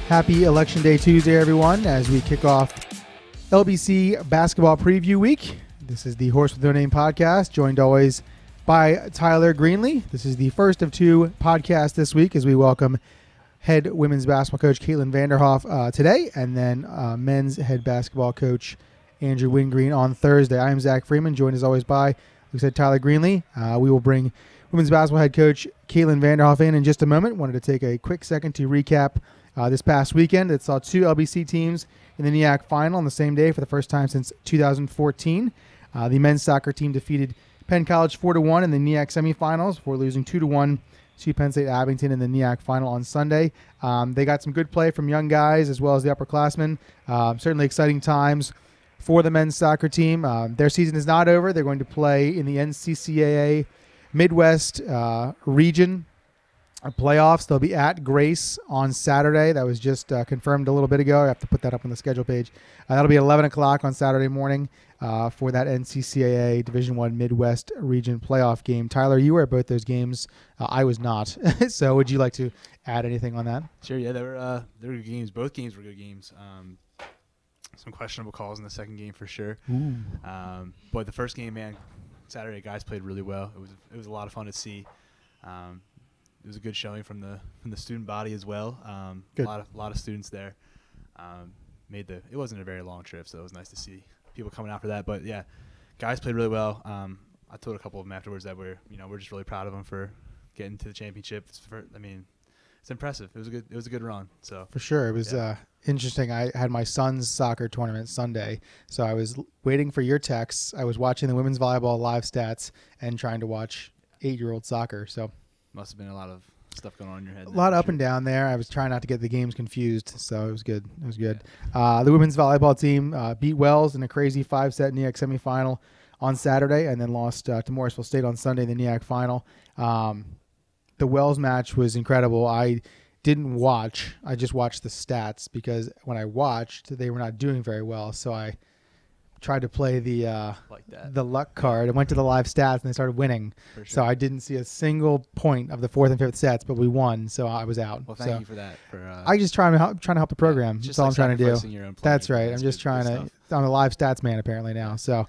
Happy Election Day Tuesday, everyone, as we kick off LBC Basketball Preview Week. This is the Horse with No Name podcast, joined always by Tyler Greenlee. This is the first of two podcasts this week as we welcome head women's basketball coach Katelyn Vanderhoff today, and then men's head basketball coach Andrew Wingreen on Thursday. I am Zach Freeman, joined as always by, like I said, Tyler Greenlee. We will bring women's basketball head coach Katelyn Vanderhoff in just a moment. Wanted to take a quick second to recap this past weekend. It saw two LBC teams in the NEAC final on the same day for the first time since 2014. The men's soccer team defeated Penn College 4-1 in the NEAC semifinals before losing 2-1 to Penn State Abington in the NEAC final on Sunday. They got some good play from young guys as well as the upperclassmen. Certainly exciting times for the men's soccer team. Their season is not over. They're going to play in the NCCAA Midwest region playoffs. They'll be at Grace on Saturday. That was just confirmed a little bit ago. I have to put that up on the schedule page. That'll be 11 o'clock on Saturday morning for that NCCAA Division I Midwest region playoff game. Tyler, you were at both those games. I was not. So would you like to add anything on that? Sure, yeah. They were good games. Both games were good games. Some questionable calls in the second game for sure. But the first game, man, Saturday guys played really well. It was a lot of fun to see. It was a good showing from the student body as well. A lot of students there. It wasn't a very long trip, so it was nice to see people coming out for that. But yeah, guys played really well. I told a couple of them afterwards that we're just really proud of them for getting to the championship. It's impressive. It was a good run. So for sure, it was interesting. I had my son's soccer tournament Sunday, so I was waiting for your texts. I was watching the women's volleyball live stats and trying to watch 8-year-old soccer. So must have been a lot of stuff going on in your head. A lot up and down there. I was trying not to get the games confused, so it was good. The women's volleyball team beat Wells in a crazy 5-set NEAC semifinal on Saturday, and then lost to Morrisville State on Sunday in the NEAC final. The Wells match was incredible. I didn't watch. I just watched the stats because when I watched, they were not doing very well. So I tried to play the luck card. I went to the live stats and they started winning. Sure. So I didn't see a single point of the fourth and fifth sets, but we won. So I was out. Well, thank you for that. I just trying to help the program. That's all I'm trying to do. That's right. I'm just trying to. I'm a live stats man apparently now. So.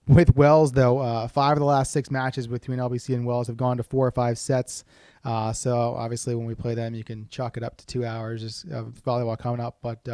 With Wells, though, 5 of the last 6 matches between LBC and Wells have gone to 4 or 5 sets. So obviously when we play them, you can chalk it up to 2 hours of volleyball coming up. But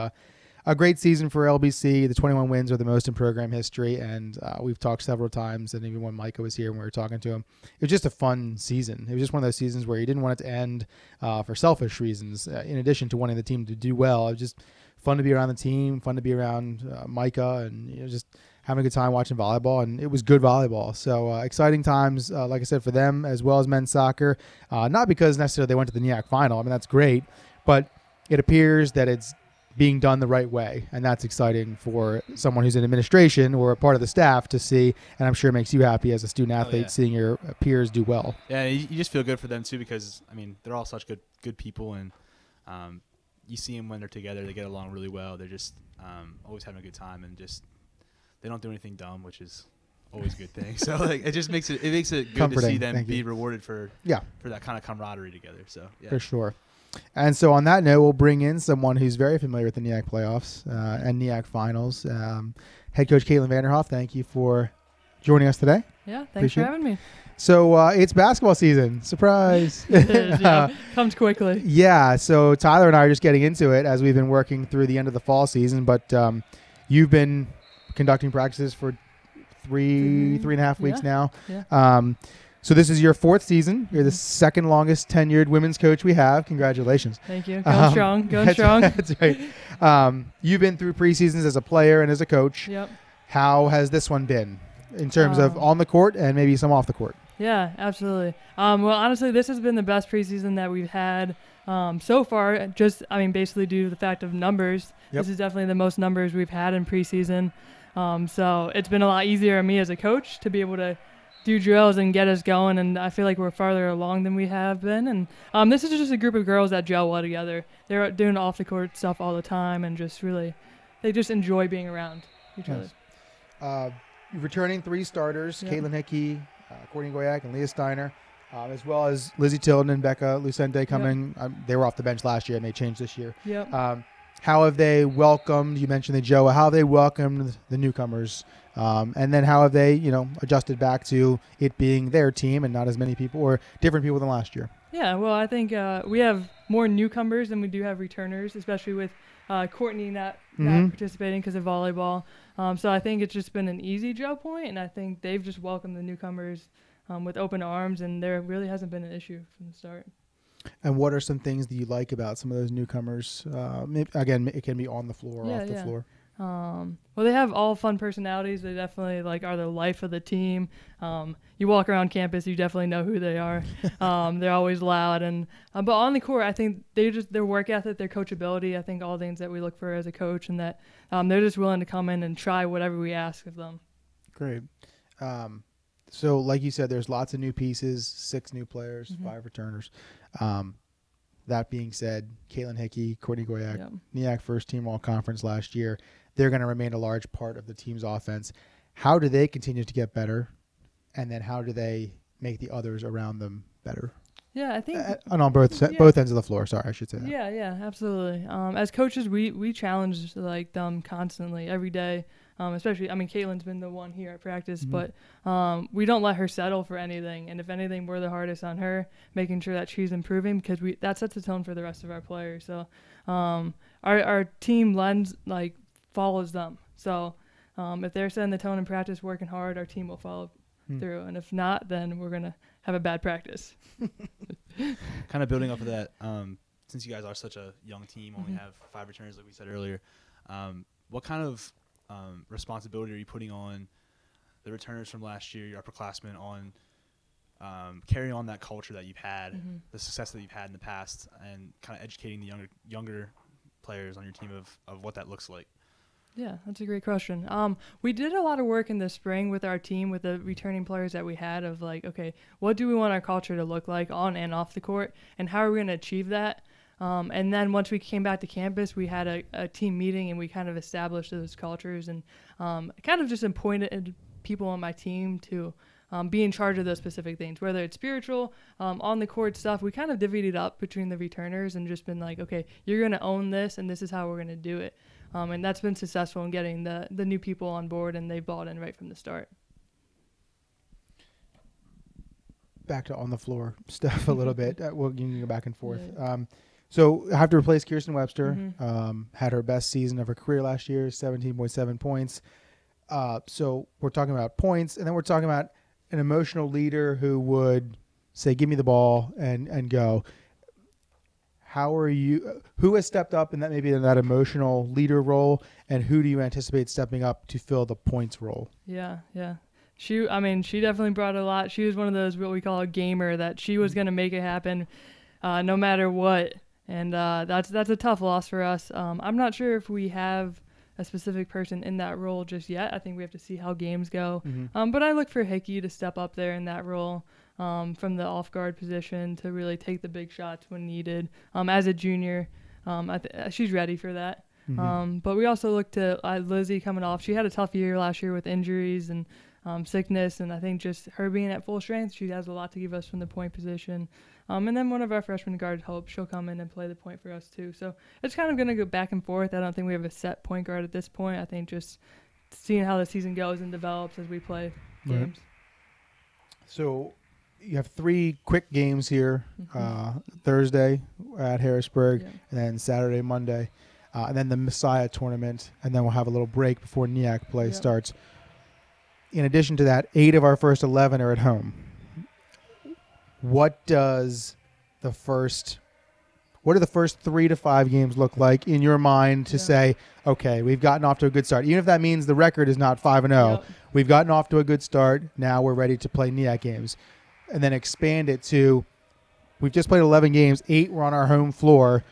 a great season for LBC. The 21 wins are the most in program history. And we've talked several times, and even when Micah was here when we were talking to him, it was just a fun season. It was just one of those seasons where you didn't want it to end for selfish reasons. In addition to wanting the team to do well, it was just fun to be around the team, fun to be around Micah, and just having a good time watching volleyball, and it was good volleyball. So exciting times, like I said, for them as well as men's soccer. Not because necessarily they went to the NEAC final. I mean, that's great, but it appears that it's being done the right way, and that's exciting for someone who's in administration or a part of the staff to see, and I'm sure it makes you happy as a student athlete seeing your peers do well. Yeah, you just feel good for them too because, I mean, they're all such good people, and you see them when they're together. They get along really well. They're just always having a good time, and just they don't do anything dumb, which is always a good thing. So like it makes it good comforting to see them be rewarded for that kind of camaraderie together. So yeah. For sure. And so on that note, we'll bring in someone who's very familiar with the NEAC playoffs and NEAC finals. Head coach Katelyn Vanderhoff, thank you for joining us today. Yeah, thanks for having me. So it's basketball season. Surprise. It is, comes quickly. Yeah, so Tyler and I are just getting into it as we've been working through the end of the fall season, but you've been conducting practices for three and a half weeks now. Yeah. So this is your 4th season. You're the second longest tenured women's coach we have. Congratulations. Thank you. Going strong. That's right. You've been through preseasons as a player and as a coach. Yep. How has this one been in terms of on the court and maybe some off the court? Yeah, absolutely. Well, honestly, this has been the best preseason that we've had so far. Basically due to the fact of numbers. Yep. This is definitely the most numbers we've had in preseason. So it's been a lot easier on me as a coach to be able to do drills and get us going, and I feel like we're farther along than we have been. And this is just a group of girls that gel well together. They're doing off-the-court stuff all the time, and they just enjoy being around each other. Returning 3 starters, Caitlin Hickey, Courtney Goyak, and Leah Steiner. as well as Lizzie Tilden and Becca Lucente coming. Yep. They were off the bench last year and they changed this year. Yep. How have they welcomed, you mentioned the Joe, how have they welcomed the newcomers? And then how have they, adjusted back to it being their team and not as many people or different people than last year? Yeah, well, I think we have more newcomers than we do have returners, especially with Courtney not participating because of volleyball. So I think it's just been an easy Joe point, and I think they've just welcomed the newcomers with open arms, and there really hasn't been an issue from the start. And what are some things that you like about some of those newcomers? Again, it can be on the floor or off the floor. Well, they have all fun personalities. They definitely are the life of the team. You walk around campus, you definitely know who they are. They're always loud, and but on the court, I think their work ethic, their coachability. I think all things that we look for as a coach, and that they're just willing to come in and try whatever we ask of them. Great. So, like you said, there's lots of new pieces, 6 new players, 5 returners. That being said, Katelyn Hickey, Courtney Goyak, NEAC first team all-conference last year. They're going to remain a large part of the team's offense. How do they continue to get better? And then how do they make the others around them better? Yeah, I think and on both ends of the floor. Sorry, I should say that. Yeah, absolutely. As coaches, we challenge them constantly, every day. Especially, Katelyn's been the one here at practice, but we don't let her settle for anything. And if anything, we're the hardest on her, making sure that she's improving, because that sets the tone for the rest of our players. So our team follows them. So if they're setting the tone in practice, working hard, our team will follow through. And if not, then we're going to have a bad practice. Kind of building off of that, since you guys are such a young team, only have 5 returners like we said earlier, what kind of responsibility are you putting on the returners from last year, your upperclassmen, on carrying on that culture that you've had, the success that you've had in the past, and kind of educating the younger players on your team of what that looks like? Yeah, that's a great question. We did a lot of work in the spring with our team, with the returning players that we had, of okay, what do we want our culture to look like on and off the court, and how are we going to achieve that? And then once we came back to campus, we had a team meeting, and we kind of established those cultures, and kind of just appointed people on my team to be in charge of those specific things, whether it's spiritual, on the court stuff. We kind of divvied it up between the returners and just been okay, you're going to own this, and this is how we're going to do it. And that's been successful in getting the new people on board, and they've bought in right from the start. Back to on the floor stuff a little bit. You can go back and forth. Yeah. So I have to replace Kirsten Webster. Had her best season of her career last year, 17.7 points. So we're talking about points, and then we're talking about an emotional leader who would say, give me the ball and go. Who has stepped up in that, maybe in that emotional leader role, and who do you anticipate stepping up to fill the points role? Yeah. She definitely brought a lot. She was one of those, what we call a gamer, that she was going to make it happen no matter what. And that's a tough loss for us. I'm not sure if we have a specific person in that role just yet. I think we have to see how games go. But I look for Hickey to step up there in that role, from the off-guard position, to really take the big shots when needed. As a junior, she's ready for that. But we also look to Lizzie coming off. She had a tough year last year with injuries and sickness, and I think just her being at full strength, she has a lot to give us from the point position. And then one of our freshman guards, Hope, she'll come in and play the point for us too. So it's kind of going to go back and forth. I don't think we have a set point guard at this point. I think just seeing how the season goes and develops as we play games. So you have 3 quick games here, Thursday at Harrisburg, and then Saturday, Monday, and then the Messiah tournament, and then we'll have a little break before NEAC play starts. In addition to that, 8 of our first 11 are at home. What do the first 3 to 5 games look like in your mind to say, okay, we've gotten off to a good start? Even if that means the record is not 5-0, we've gotten off to a good start. Now we're ready to play NEAC games. And then expand it to, we've just played 11 games, 8 were on our home floor.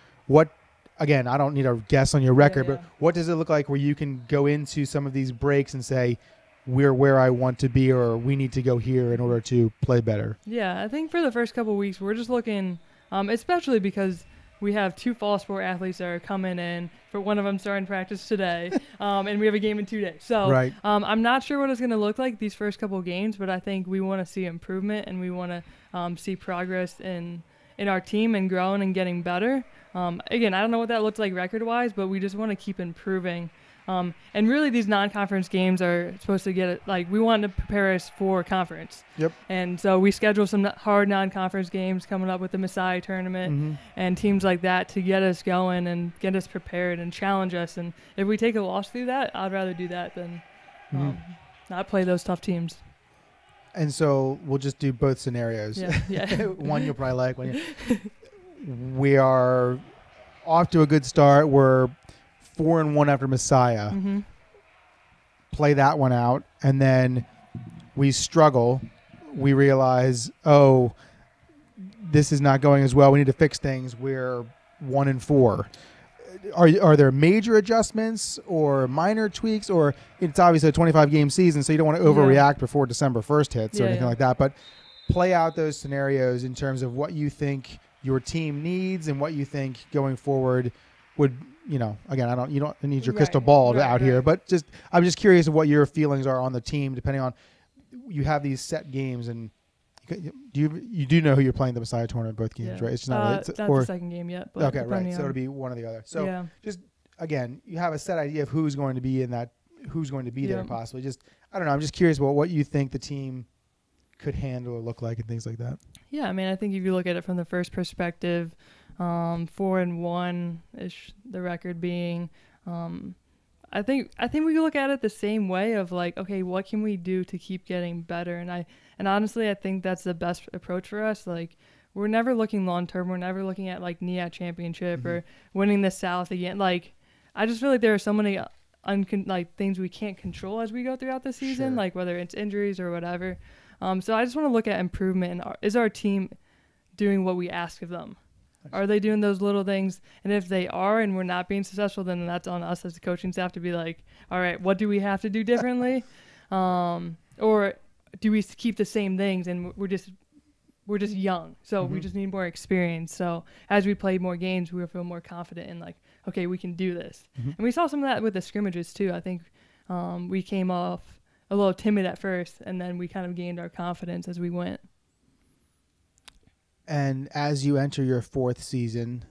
Again, I don't need a guess on your record, but what does it look like where you can go into some of these breaks and say, we're where I want to be, or we need to go here in order to play better? Yeah, I think for the first couple of weeks, we're just looking, especially because we have 2 fall sport athletes that are coming in. For one of them starting practice today, and we have a game in 2 days. So Right. I'm not sure what it's going to look like these first couple of games, but I think we want to see improvement and we want to see progress in our team and growing and getting better. Again, I don't know what that looks like record-wise, but we just want to keep improving. And really, these non-conference games are supposed to get we want to prepare us for conference. Yep. And so we schedule some hard non-conference games coming up with the Messiah tournament and teams like that to get us going and get us prepared and challenge us. And if we take a loss through that, I'd rather do that than not play those tough teams. And so we'll just do both scenarios. Yeah. One you'll probably like. We are off to a good start. We're 4-1 after Messiah. Play that one out, and then we struggle. We realize, this is not going as well. We need to fix things. We're 1-4. Are there major adjustments or minor tweaks, or it's obviously a 25-game season, so you don't want to overreact before December 1st hits or anything like that. But play out those scenarios in terms of what you think your team needs and what you think going forward would. Again, you don't need your crystal ball out here, but I'm just curious of what your feelings are on the team, depending on you have these set games, and you do know who you're playing the Messiah tournament both games, right? It's just not the second game yet. But okay, right. So it'll be one or the other. So just again, you have a set idea of who's going to be there possibly. Just I don't know. I'm just curious about what you think the team could handle or look like and things like that. Yeah, I mean, I think if you look at it from the first perspective. 4-1 ish the record being. I think we look at it the same way of okay, what can we do to keep getting better? And honestly, I think that's the best approach for us. We're never looking long term. We're never looking at NEAC championship or winning the South again. I just feel like there are so many things we can't control as we go throughout the season, whether it's injuries or whatever. So I just want to look at improvement. And is our team doing what we ask of them? Are they doing those little things? And if they are and we're not being successful, then that's on us as the coaching staff to be all right, what do we have to do differently? Or do we keep the same things and we're just young, so we just need more experience. So as we play more games, we'll feel more confident in okay, we can do this. And we saw some of that with the scrimmages too. I think we came off a little timid at first, and then we kind of gained our confidence as we went. And as you enter your 4th season,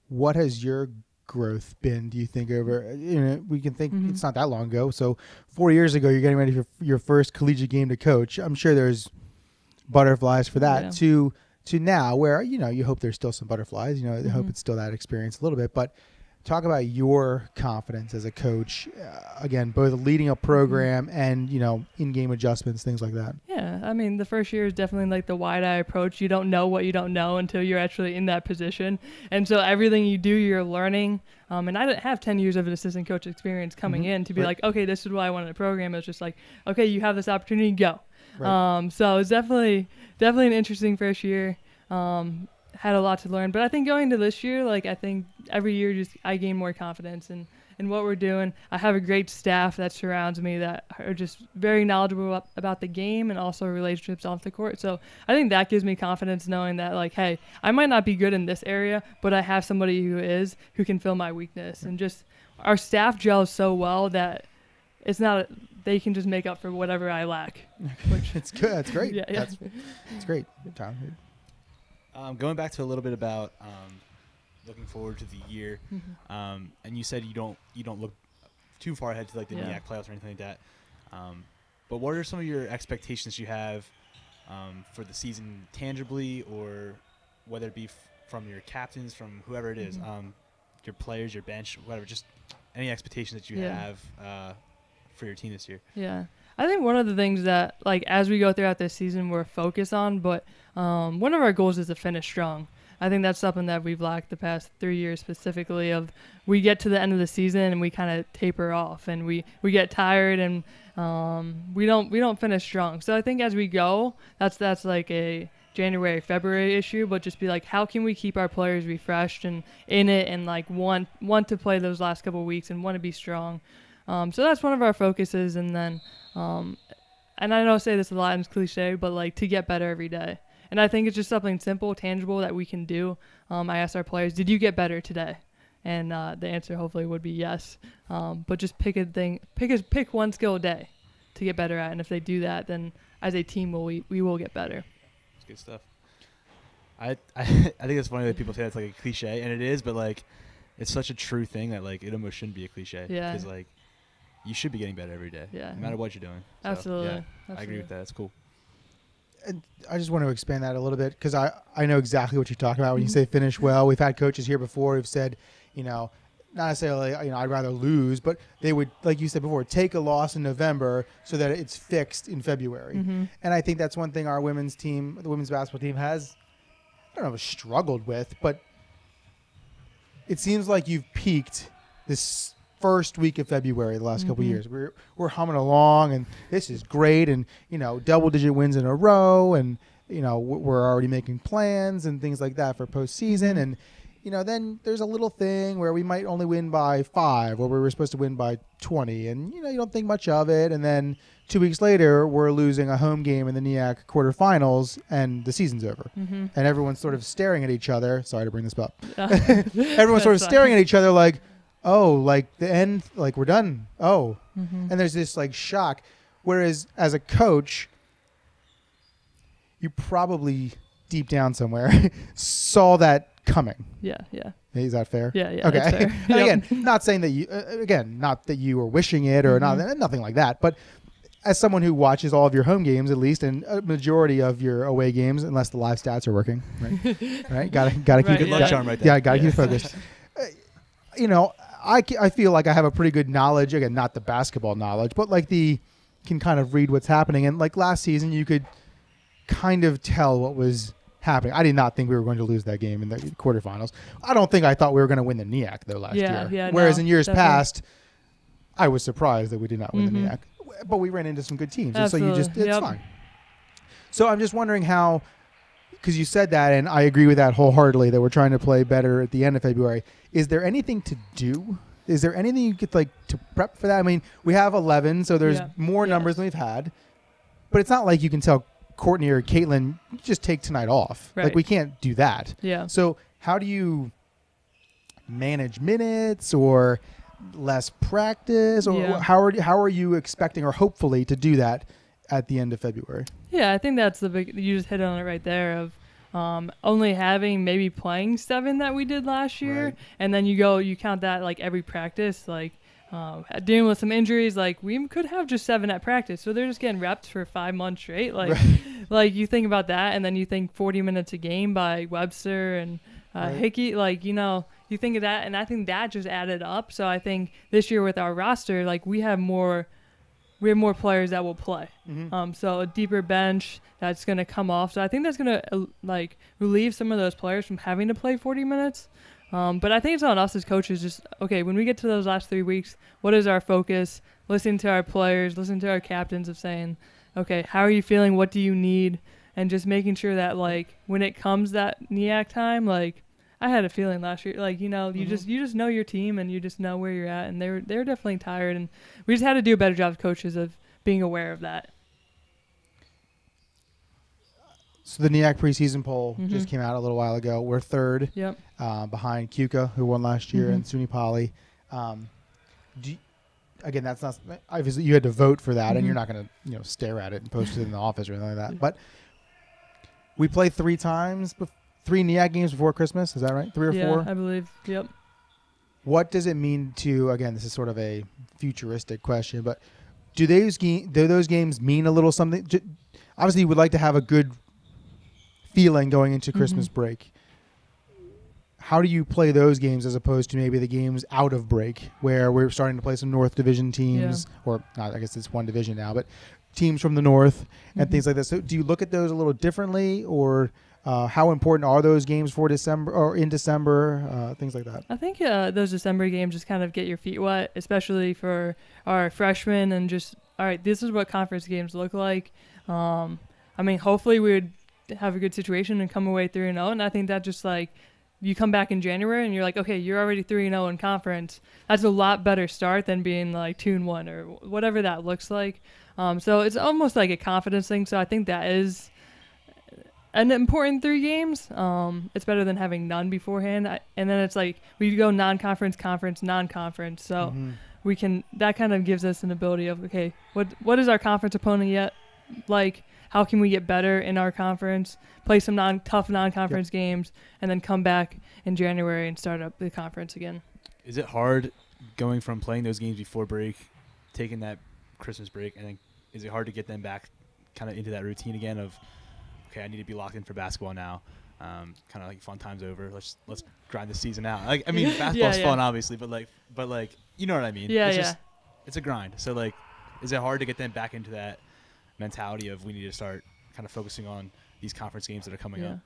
what has your growth been, do you think, over, we can think it's not that long ago. So 4 years ago, you're getting ready for your first collegiate game to coach. I'm sure there's butterflies for that to now where, you hope there's still some butterflies, I hope it's still that experience a little bit, but talk about your confidence as a coach, again, both leading a program and, in-game adjustments, things like that. Yeah, I mean, the first year is definitely the wide-eye approach. You don't know what you don't know until you're actually in that position. And so everything you do, you're learning. And I didn't have 10 years of an assistant coach experience coming in to be okay, this is what I want in a program. It's just okay, you have this opportunity, go. Right. So it's definitely an interesting first year. Had a lot to learn, but I think going to this year, I think every year I gain more confidence in what we're doing. I have a great staff that surrounds me that are just very knowledgeable about the game and also relationships off the court. So I think that gives me confidence knowing that hey, I might not be good in this area, but I have somebody who can fill my weakness. And just our staff gels so well that it's not they can just make up for whatever I lack. It's good. That's great. Yeah. That's great. Good time. Going back to a little bit about looking forward to the year, and you said you don't look too far ahead to the NEAC playoffs or anything like that. But what are some of your expectations you have for the season tangibly, or whether it be from your captains, from whoever it is, your players, your bench, whatever, just any expectations that you have for your team this year? Yeah. I think one of the things that, as we go throughout this season, we're focused on, but one of our goals is to finish strong. I think that's something that we've lacked the past 3 years specifically of we get to the end of the season and we kind of taper off and we get tired and we don't finish strong. So I think as we go, that's a January, February issue, but just be how can we keep our players refreshed and in it and want to play those last couple of weeks and want to be strong. So that's one of our focuses. And then, and I know I say this a lot and it's cliche, but to get better every day. And I think it's just something simple, tangible that we can do. I asked our players, did you get better today? And the answer hopefully would be yes. But just pick one skill a day to get better at. And if they do that, then as a team, we will get better. That's good stuff. I think it's funny that people say that's like a cliche, and it is, but like it's such a true thing that like it almost shouldn't be a cliche. Yeah. Because like you should be getting better every day. Yeah. No matter what you're doing. So, Absolutely. Yeah, Absolutely. I agree with that. It's cool. And I just want to expand that a little bit because I know exactly what you're talking about when you say finish well. We've had coaches here before who've said, not necessarily, I'd rather lose, but they would, like you said before, take a loss in November so that it's fixed in February. Mm-hmm. And I think that's one thing our women's team, the women's basketball team has, I don't know, struggled with, but it seems like you've peaked this first week of February the last couple of years. We're humming along, and this is great, and double-digit wins in a row, and we're already making plans and things like that for postseason, and then there's a little thing where we might only win by 5, or we were supposed to win by 20, and you don't think much of it, and then 2 weeks later we're losing a home game in the NEAC quarterfinals, and the season's over, and everyone's sort of staring at each other. Sorry to bring this up. Everyone's sort of staring at each other like, oh, like the end, like we're done. Oh, and there's this like shock. Whereas as a coach, you probably deep down somewhere saw that coming. Yeah. Is that fair? Yeah. Okay. That's fair. Again, not saying that you, not that you were wishing it or nothing like that, but as someone who watches all of your home games, at least, and a majority of your away games, unless the live stats are working, right? Gotta keep it. Lunch arm right there. Yeah, gotta keep it focused. I feel like I have a pretty good knowledge. Again, not the basketball knowledge, but like can kind of read what's happening. And like last season, you could kind of tell what was happening. I did not think we were going to lose that game in the quarterfinals. I don't think I thought we were going to win the NEAC though last year. Yeah. Whereas in years past, I was surprised that we did not win the NEAC. But we ran into some good teams, and so it's fine. So I'm just wondering how, because you said that, and I agree with that wholeheartedly, that we're trying to play better at the end of February. Is there anything to do? Is there anything you could like to prep for that? I mean, we have 11, so there's more numbers than we've had, but it's not like you can tell Courtney or Katelyn, just take tonight off. Right. Like we can't do that. Yeah. So how do you manage minutes or less practice, or how are you expecting or hopefully to do that at the end of February? Yeah, I think that's the big. You just hit on it right there. Of only having maybe playing 7 that we did last year, and then you count that like every practice, like dealing with some injuries. Like we could have just 7 at practice, so they're just getting reps for 5 months straight. Like, like you think about that, and then you think 40 minutes a game by Webster and Hickey. Like you think of that, and I think that just added up. So I think this year with our roster, like we have more players that will play. So a deeper bench that's going to come off. So I think that's going to relieve some of those players from having to play 40 minutes. But I think it's on us as coaches. Just okay, when we get to those last 3 weeks, what is our focus? Listening to our players, listening to our captains of saying, okay, how are you feeling? What do you need? And just making sure that like when it comes that NEAC time, like I had a feeling last year, like, you just know your team and you just know where you're at. And they're definitely tired. And we just had to do a better job as coaches of being aware of that. So the NEAC preseason poll just came out a little while ago. We're 3rd behind Cuca, who won last year, and SUNY Poly. Again, that's not obviously you had to vote for that, and you're not going to stare at it and post it in the office or anything like that. But we play 3 times, 3 NEAC games before Christmas. Is that right? 3 or 4? Yeah, I believe. Yep. What does it mean to? Again, this is sort of a futuristic question, but do those games mean a little something? Obviously, you would like to have a good feeling going into Christmas break. How do you play those games as opposed to maybe the games out of break where we're starting to play some North Division teams, or not, I guess it's one division now, but teams from the North and things like that. So do you look at those a little differently, or how important are those games for December or in December, things like that? I think those December games just kind of get your feet wet, especially for our freshmen, and just, all right, this is what conference games look like. I mean, hopefully we would have a good situation and come away 3-0, and I think that just like you come back in January and you're like, okay, you're already 3-0 in conference. That's a lot better start than being like 2-1 or whatever that looks like. So it's almost like a confidence thing. So I think that is an important 3 games. It's better than having none beforehand. And then it's like we go non-conference, conference, non-conference. So we can, that kind of gives us an ability of, okay, what is our conference opponent yet like? How can we get better in our conference, play some tough non-conference games, and then come back in January and start up the conference again? Is it hard going from playing those games before break, taking that Christmas break, and then is it hard to get them back kind of into that routine again of, okay, I need to be locked in for basketball now, kind of like fun time's over, let's grind the season out. Like, I mean, basketball's fun obviously, but like you know what I mean? It's a grind. So like, is it hard to get them back into that mentality of we need to start kind of focusing on these conference games that are coming up?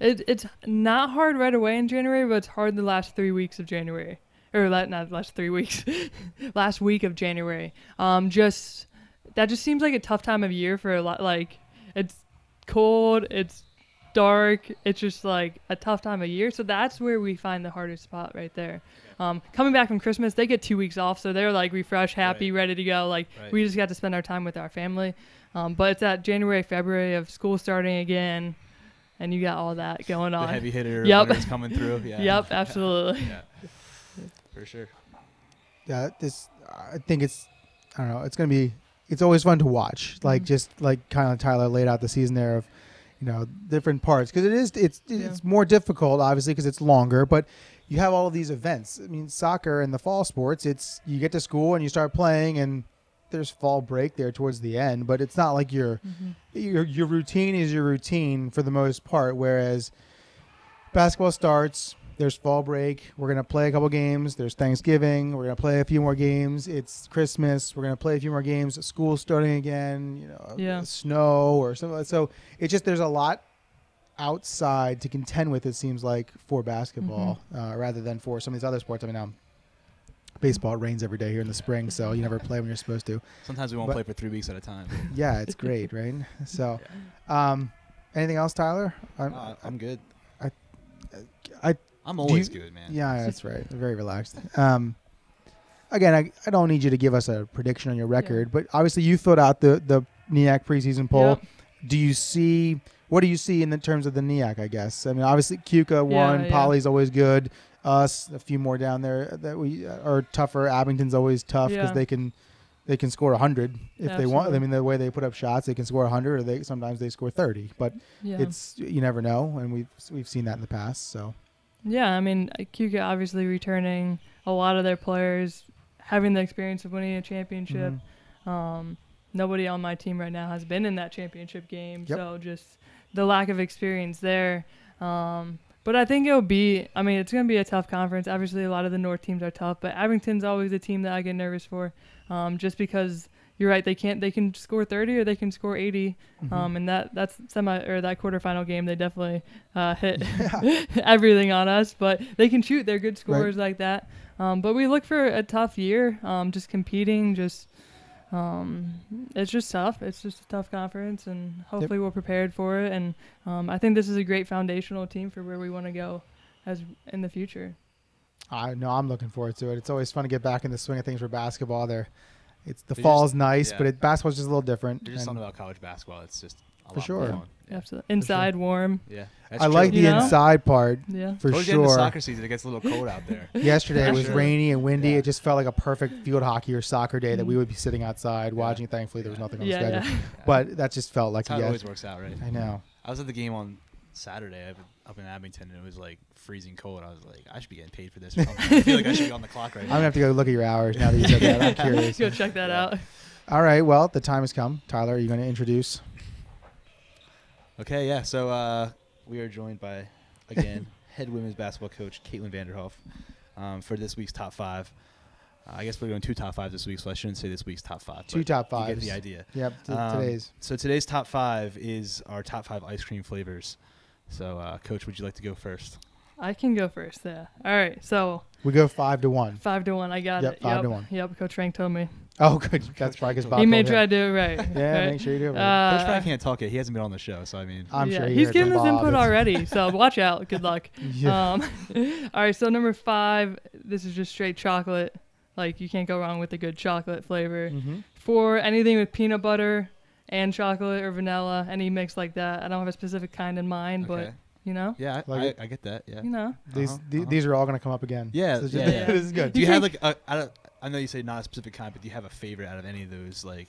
It's not hard right away in January, but it's hard the last 3 weeks of January. Or not last 3 weeks. Last week of January. That just seems like a tough time of year for a lot. Like, it's cold, it's dark, it's just like a tough time of year. So that's where we find the hardest spot right there. Coming back from Christmas, they get 2 weeks off, so they're like refreshed, happy, ready to go. Like, we just got to spend our time with our family. But it's that January, February of school starting again, and you got all that going on. The heavy hitter is coming through. Yeah. Yep, absolutely. Yeah. For sure. Yeah, I think it's always fun to watch. Like, just like kind of Tyler laid out the season there of, different parts, because it's more difficult obviously because it's longer, but you have all of these events. I mean, soccer and the fall sports, you get to school and you start playing, and there's fall break there towards the end, but it's not like your routine is your routine for the most part. Whereas basketball starts, there's fall break, we're gonna play a couple games. There's Thanksgiving, we're gonna play a few more games. It's Christmas, we're gonna play a few more games. School's starting again, snow or something. So it's just there's a lot outside to contend with, it seems like, for basketball rather than for some of these other sports. I mean, baseball, it rains every day here in the spring, so you never play when you're supposed to. Sometimes we won't play for 3 weeks at a time. Yeah, it's great, right? So, anything else, Tyler? I'm good. I'm always good, man. Yeah, that's right. Very relaxed. Again, I don't need you to give us a prediction on your record, but obviously you filled out the NEAC preseason poll. Yep. What do you see in the terms of the NEAC, I guess? I mean, obviously Cuca won. Poly's always good. Us, a few more down there that are tougher. Abington's always tough because they can score 100 if they want. I mean, the way they put up shots, they can score 100, or sometimes they score 30. But it's, you never know, and we've seen that in the past. So. Yeah, I mean, Cuca obviously returning a lot of their players, having the experience of winning a championship. Nobody on my team right now has been in that championship game, so just the lack of experience there. But I think it's going to be a tough conference. Obviously, a lot of the North teams are tough, but Abington's always a team that I get nervous for, just because you're right. They can score 30 or they can score 80. And that's that quarterfinal game, they definitely hit everything on us, but they can shoot. They're good scorers like that. But we look for a tough year, just competing, it's just tough. It's just a tough conference, and hopefully we're prepared for it. And I think this is a great foundational team for where we want to go as in the future. I'm looking forward to it. It's always fun to get back in the swing of things for basketball. Fall's nice, but basketball's just a little different. There's just something about college basketball. It's just a for sure. Fun. Absolutely. Inside, warm. Yeah. I like the inside part. Yeah. For sure. In the soccer season, it gets a little cold out there. Yesterday it was rainy and windy. It just felt like a perfect field hockey or soccer day that we would be sitting outside watching. Thankfully, there was nothing on the schedule. Yeah. But that just felt like it always works out, right? I know. I was at the game on Saturday up in Abington, and it was like freezing cold. I was like, I should be getting paid for this. I feel like I should be on the clock right now. I'm going to have to go look at your hours now that you said that. I'm curious. Go check that out. All right. Well, the time has come. Tyler, are you going to introduce? Okay, yeah. So we are joined by, again, head women's basketball coach Katelyn Vanderhoff for this week's top 5. I guess we're doing 2 top 5s this week, so I shouldn't say this week's top 5. 2 top 5s. You get the idea. Yep, today's. So today's top 5 is our top 5 ice cream flavors. So, Coach, would you like to go first? I can go first, yeah. All right, so. We go 5-1. 5-1, I got it. 5-1. Yep, Coach Frank told me. Oh, good. That's probably because Bob he may try to do it right. Yeah, right? make sure you do it right. Coach Frank can't talk yet. He hasn't been on the show, so I mean. I'm sure he's given his input already, so watch out. Good luck. Yeah. All right, so number 5, this is just straight chocolate. Like, you can't go wrong with a good chocolate flavor. 4, anything with peanut butter, and chocolate or vanilla, any mix like that. I don't have a specific kind in mind, but you know. Yeah, I get that. Yeah. You know. These are all going to come up again. Yeah, So yeah. This is good. Do you have like I know you say not a specific kind, but do you have a favorite out of any of those? Like,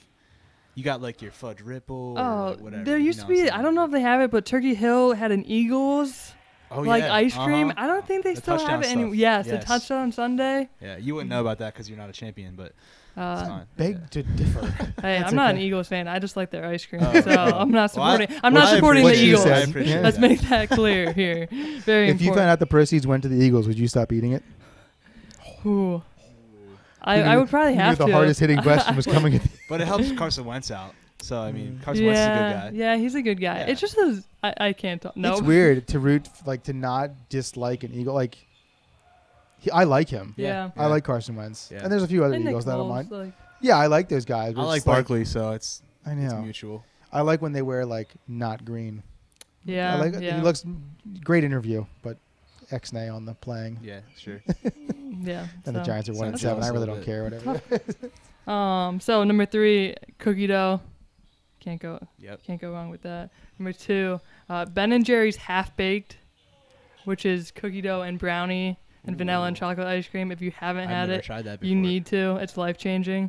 you got like your fudge ripple or like whatever. There used to be. I don't know if they have it, but Turkey Hill had an Eagles. Ice cream. I don't think they still have it anymore. Yes, the touchdown Sunday. Yeah, you wouldn't know about that because you're not a champion, but it's fine. Beg to differ. Hey, I'm not an Eagles fan. I just like their ice cream, so okay. I'm not supporting. I'm not supporting the Eagles. Let's that. make that clear here. Very important. If you found out the proceeds went to the Eagles, would you stop eating it? Ooh. I would probably have to. The hardest hitting question was coming at But it helps Carson Wentz out. So, I mean, Carson Wentz is a good guy. Yeah, he's a good guy. Yeah. It's just I can't talk. No. It's weird to to not dislike an Eagle. Like, I like him. Yeah. I like Carson Wentz. Yeah. And there's a few other And Eagles Nick that I don't Foles, mind. Yeah, I like those guys. I like Barkley, so it's it's mutual. I like when they wear, like, not green. Yeah. I like yeah. He looks great interview, but X-nay on the playing. Yeah, sure. Yeah. And the Giants are 1-7. I really don't care, whatever. So number 3, cookie dough. Can't go wrong with that. Number 2, Ben and Jerry's Half Baked, which is cookie dough and brownie and vanilla and chocolate ice cream. If you haven't had it, tried that before. you need to. It's life changing.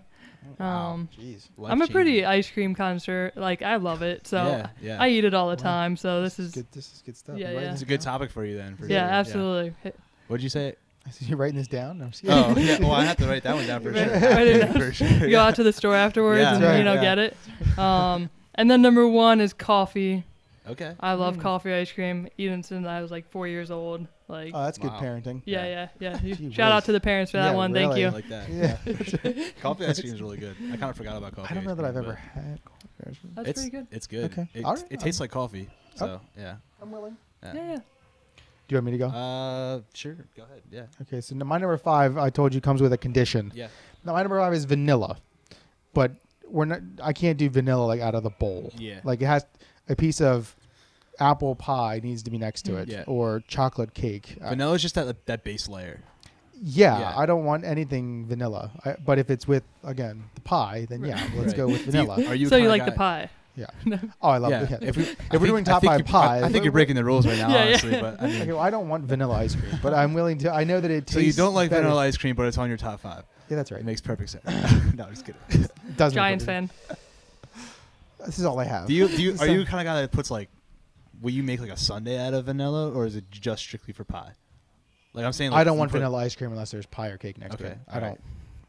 Wow. Jeez. I'm a pretty ice cream connoisseur. Like, I love it, so I eat it all the time. So this is good stuff. Yeah, It's a good topic for you then. For yeah, sure. absolutely. Yeah. What'd you say? You're writing this down? No, oh, yeah. Well, I have to write that one down for sure. For sure. You go out to the store afterwards and get it. And then number 1 is coffee. Okay. I love coffee ice cream. Even since I was like 4 years old. Like. Oh, that's good parenting. Yeah. Shout out to the parents for that one. Really. Thank you. I like that. Yeah. Coffee ice cream is really good. I kind of forgot about coffee. I don't know that I've ever had coffee ice cream. That's pretty good. It's good. Okay. It tastes like coffee. So yeah. I'm willing. Yeah. Do you want me to go? Sure. Go ahead. Yeah. Okay, so my number 5, I told you, comes with a condition. Yeah. Now, my number 5 is vanilla, but I can't do vanilla like out of the bowl. Yeah. Like, it has a piece of apple pie needs to be next to it, or chocolate cake. Vanilla is just that base layer. Yeah, I don't want anything vanilla. But if it's with, again, the pie, then let's go with vanilla. So you like the pie? Yeah. Oh, I love it. If we're doing top 5 pie, I think you're breaking the rules right now, honestly. But I mean, okay, well, I don't want vanilla ice cream, but I'm willing to. I know that it tastes. So you don't like better. vanilla ice cream, but it's on your top 5. Yeah, that's right. It makes perfect sense. No, I'm just kidding. Doesn't Giants fan. This is all I have. Are you the kind of guy that puts like? Will you make like a sundae out of vanilla, or is it just strictly for pie? Like I'm saying, like, I don't want vanilla ice cream unless there's pie or cake next to it. I don't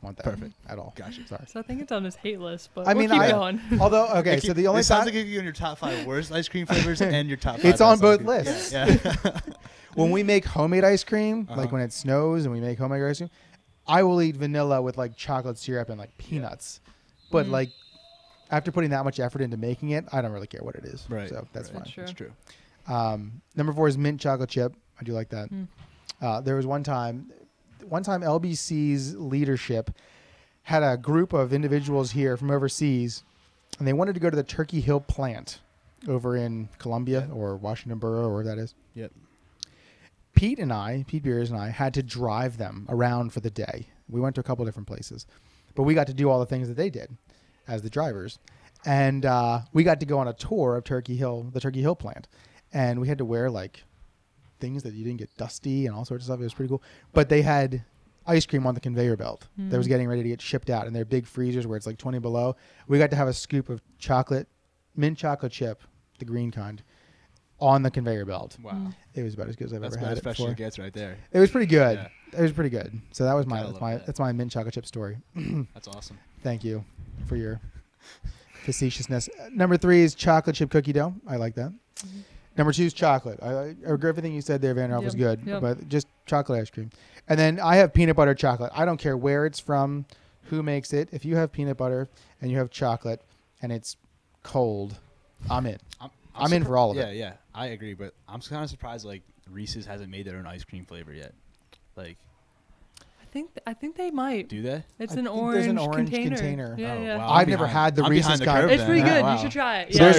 want that. Perfect at all. Gotcha. Sorry. So I think it's on his hate list, but I mean, we'll keep going. Although, okay, so the only it sounds like you're on your top 5 worst ice cream flavors and your top 5. It's on both lists. Yeah. When we make homemade ice cream, like when it snows and we make homemade ice cream, I will eat vanilla with like chocolate syrup and like peanuts. But like after putting that much effort into making it, I don't really care what it is. Right. So that's fine. That's true. Number 4 is mint chocolate chip. I do like that. There was one time LBC's leadership had a group of individuals here from overseas, and they wanted to go to the Turkey Hill plant over in Columbia or Washington Borough or wherever that is. Yep. Pete Beers and I had to drive them around for the day. We went to a couple different places, but we got to do all the things that they did as the drivers. And we got to go on a tour of the Turkey Hill plant. And we had to wear like things that you didn't get dusty and all sorts of stuff. It was pretty cool. But they had ice cream on the conveyor belt that was getting ready to get shipped out, and they're big freezers where it's like 20 below. We got to have a scoop of mint chocolate chip, the green kind, on the conveyor belt. Wow. It was about as good as I've ever had it That's before. special it gets right there. It was pretty good. Yeah. It was pretty good. So that was that's my mint chocolate chip story. That's awesome. Thank you for your facetiousness. Number 3 is chocolate chip cookie dough. I like that. Number 2 is chocolate. I agree everything you said there, Vanderhoff, was good, but just chocolate ice cream. And then I have peanut butter chocolate. I don't care where it's from, who makes it. If you have peanut butter and you have chocolate and it's cold, I'm in. I'm in for all of it. Yeah, I agree, but I'm kind of surprised like Reese's hasn't made their own ice cream flavor yet. Like, I think they might. Do they? It's I an think orange, there's an orange container. Yeah, Oh, yeah. wow. I've never had the I'm Reese's behind the kind. curve It's then. pretty good. Wow. You should try it. So Yeah.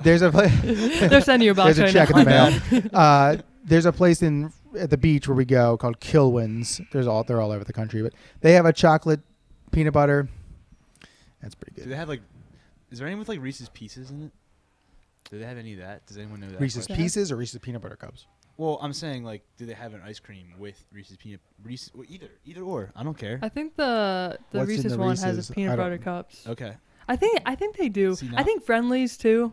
there's a They're sending you a box there's a right check now. in the mail. There's a place at the beach where we go called Kilwin's. They're all over the country, but they have a chocolate peanut butter. That's pretty good. Do they have like Is there any with like Reese's Pieces in it? Do they have any of that? Does anyone know that? Reese's question? Pieces or Reese's Peanut Butter Cups? Well, I'm saying like, do they have an ice cream with Reese's well, either or. I don't care. I think the What's in Reese's the one Reese's? has a peanut butter cups. Okay. I think they do. See, I think Friendlies too.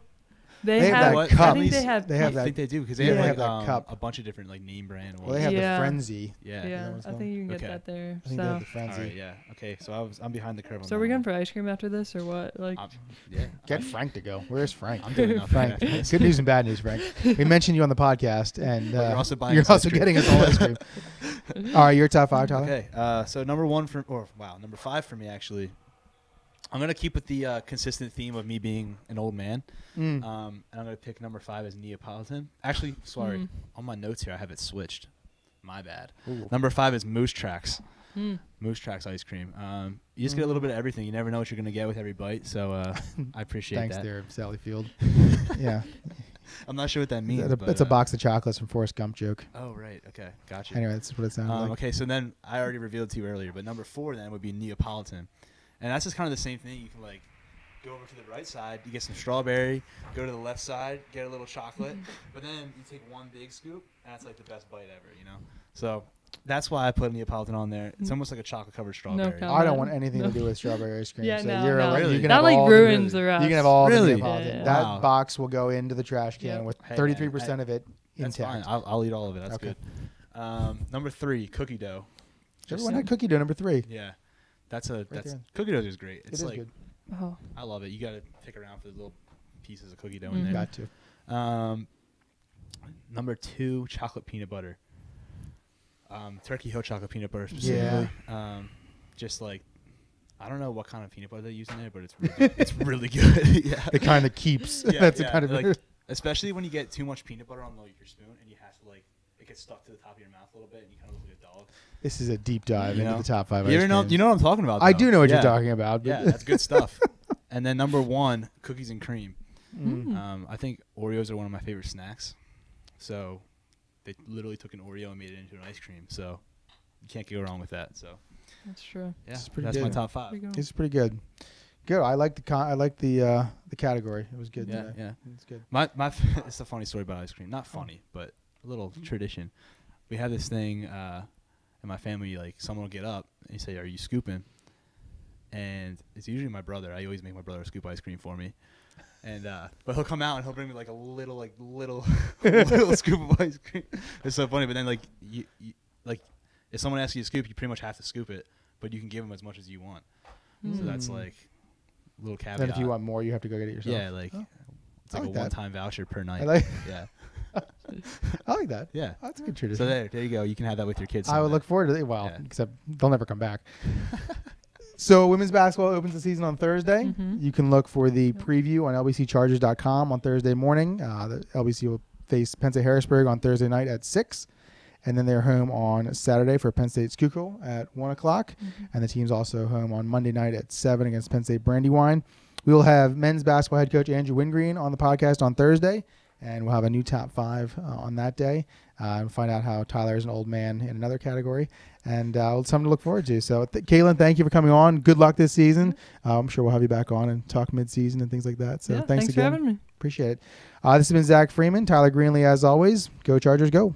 They have that I cup. think they have. They have I that. think they do because they Yeah, have they like have that cup. a bunch of different like name brand ones. Well, they have Yeah. the Frenzy. Yeah. Yeah, what's I called? think you can get Okay. that there. I think they have the So, Frenzy. All right. Yeah. Okay. So I'm behind the curve on so that are we one. going for ice cream after this or what? Like, Yeah. Get Frank to go. Where's Frank? I'm doing nothing. Frank. after this. Good news and bad news, Frank. We mentioned you on the podcast, and But you're also buying you're us ice also cream. getting us all ice cream. All right, your top 5, Tyler. Okay. So number 5 for me actually. I'm gonna keep with the consistent theme of me being an old man, and I'm gonna pick number 5 as Neapolitan. Actually, sorry, on my notes here I have it switched. My bad. Ooh. Number 5 is Moose Tracks. Moose Tracks ice cream. You just get a little bit of everything. You never know what you're gonna get with every bite. So I appreciate Thanks that. there, Sally Field. Yeah. I'm not sure what that means. It's a box of chocolates from Forrest Gump joke. Oh right. Okay. Gotcha. Anyway, that's what it sounded like. Okay. So then I already revealed to you earlier, but number 4 then would be Neapolitan. And that's just kind of the same thing. You can like go over to the right side, you get some strawberry, go to the left side, get a little chocolate, but then you take one big scoop, and that's like the best bite ever, you know? So that's why I put Neapolitan on there. It's almost like a chocolate-covered strawberry. comment. I don't want anything to do with strawberry ice cream. Yeah, so no, you're no. like, you can That have like all ruins the, the rest. You can have all Really? the Neapolitan. Yeah. That Wow. box will go into the trash can Yep. with Hey, 33% man, of it That's intact. fine. I'll eat all of it. That's Okay. good. Number 3, cookie dough. Everyone had cookie dough number 3. Yeah. That's there. cookie dough is great. It It's is like good. Oh, I love it. You got to pick around for the little pieces of cookie dough in there. Got to. Number 2, chocolate peanut butter. Turkey Hill chocolate peanut butter specifically. Just like, I don't know what kind of peanut butter they use in there, but it's really good. Yeah. The kind that keeps. Yeah, That's yeah, the kind of like, especially when you get too much peanut butter on like your spoon and you have to like it gets stuck to the top of your mouth a little bit and you kind of look like a dog. This is a deep dive You into know? the top 5 You ice know, creams. you know what I'm talking about. I though. do know what Yeah. you're talking about. But Yeah, that's good stuff. And then number 1, cookies and cream. I think Oreos are one of my favorite snacks. So they literally took an Oreo and made it into an ice cream. So you can't go wrong with that. So that's true. yeah, This is pretty that's good. my top 5. This is pretty good. Good. I like the category. It was good. Yeah, yeah. It's good. It's a funny story about ice cream. Not funny, but a little tradition. We have this thing in my family. Like someone will get up and you say, "Are you scooping?" And it's usually my brother. I always make my brother scoop ice cream for me. And but he'll come out and he'll bring me like a little little scoop of ice cream. It's so funny. But then like you like if someone asks you to scoop, you pretty much have to scoop it, but you can give them as much as you want. So that's like a little caveat. Then if you want more, you have to go get it yourself. Yeah, like it's like like a that. one-time voucher per night. I like. Yeah, I like that. yeah. That's a good tradition. So there you go. You can have that with your kids. I would someday. look forward to it. Well, Yeah. except they'll never come back. So women's basketball opens the season on Thursday. You can look for the preview on lbcchargers.com on Thursday morning. The LBC will face Penn State Harrisburg on Thursday night at 6. And then they're home on Saturday for Penn State Schuylkill at 1 o'clock. And the team's also home on Monday night at 7 against Penn State Brandywine. We will have men's basketball head coach Andrew Wingreen on the podcast on Thursday. And we'll have a new top 5 on that day. And find out how Tyler is an old man in another category. And it's something to look forward to. So, Katelyn, thank you for coming on. Good luck this season. I'm sure we'll have you back on and talk mid-season and things like that. So, yeah, thanks for again. having me. Appreciate it. This has been Zach Freeman, Tyler Greenlee, as always. Go Chargers, go.